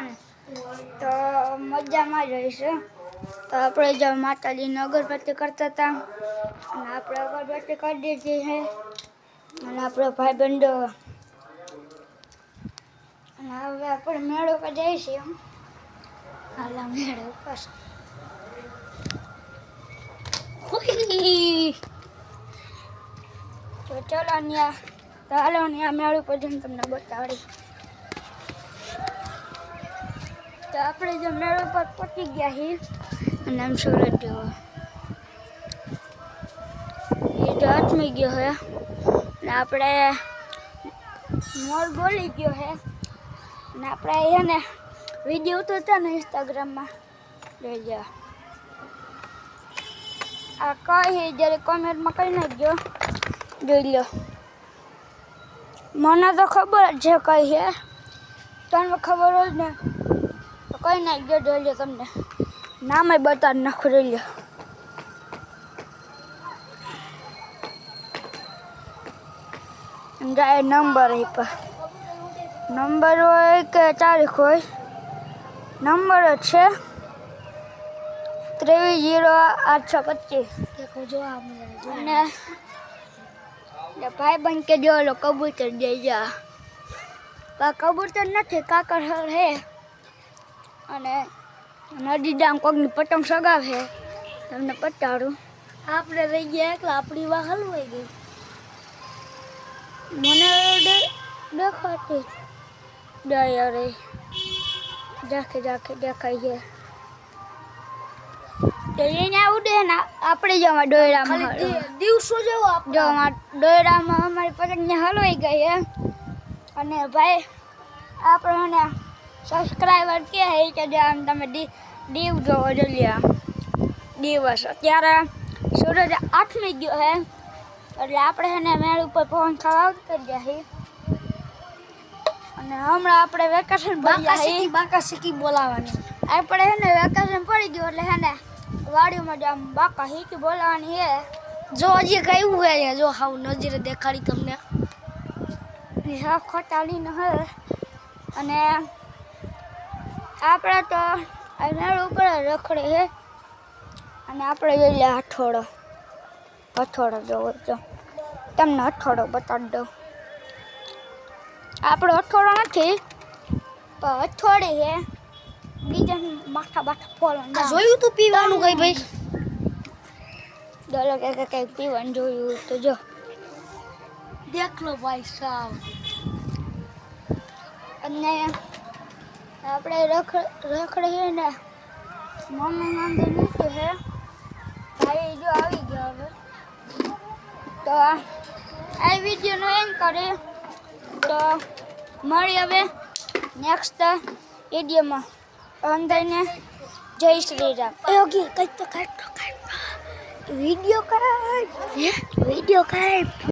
ને તો મજામાં જ રહીશે. તો આપણે જો માતાજીની અગરબત્તી કરતા હતા અને આપણે અગરબત્તી કરી દીધી છે અને આપણો ભાઈબંધો અને હવે આપણે મેળો પર જઈશું. હાલા મેળો ઉપર તો ચલો ત્યાં તો હાલો ત્યાં મેળો પર જઈને તમને બતાડી. તો આપણે જો મેળો પર પહોંચી ગયા છીએ અને આમ સુરત જેવો એ તો હાથમી ગયો છે ને આપણે મોર બોલી ગયો છે ને આપણે છે ને વિડીયો ઉતરતા ને ઇન્સ્ટાગ્રામમાં લઈ ગયા. આ કઈ જ્યારે કોમેન્ટમાં કહી નાખજો, જોઈ લો. મને તો ખબર જ છે કઈ છે, તમને ખબર હોય ને તો કઈ નાખજો, જોઈ લો. તમને નામે બતાવી નાખું, જોઈ લો. જાય નંબર નંબર હોય કે તારીખ હોય, નંબર જ છે 230825. અને ભાઈબંધ કે જો લો કબૂતર દે જા, કબૂતર નથી, કાકર હે અને નદી ડામ કોકની પતંગ સગાવે. તમને પતાડું. આપણે રહી ગયા એકલા, આપણી વાહ હલવાઈ ગઈ. મને દેખાતી ડાયરે જાખે દેખાય છે. તો અહીંયા ઉડે ને આપણે જવા ડોયરામાં દિવસો જેવો જવા ડોયરામાં અમારી પતંગ હલવાઈ ગઈ છે. અને ભાઈ આપણને સબસ્ક્રાઈબર કે છે કે આમ તમે દીવ જોવો જોઈએ. દિવસ અત્યારે સૂરજ આથમી ગયો છે એટલે આપણે એને મેળ ઉપર પવન ખાવા આવતા ગયા છીએ. અને હમણાં આપણે વેકેશન બાકા શીખી બોલાવવાની. આપણે એને વેકેશન પડી ગયું એટલે એને વાડીમાં આમ બાકા શીખી બોલાવવાની છે. જો હજી કયું હોય જો હાવ નજરે દેખાડી તમને હા ખોટાલીને હે. અને આપણે તો આ મેળ ઉપર રખડે છે અને આપણે જોઈ લે હથોડો જોવો તો તમને હથોડો બતાવી દઉં. આપણો હથોડો નથી પણ હથોડી છે, બીજા માથા ફોલ જોયું તું પીવાનું કઈ ભાઈ? ડોલો કે કઈ પીવાનું જોયું તો જો દેખ લો ભાઈ સાહેબ. અને આપણે રખડીએ ને મમ્મી અંદર નીચે છે, ભાઈ જો આવી ગયો. હવે તો આ વિડીયોનો એન્ડ કરીએ. તો મળી હવે નેક્સ્ટ વિડીયોમાં. અંદરને જય શ્રી રામ. ઓકે કઈ તો વિડીયો કાઢ.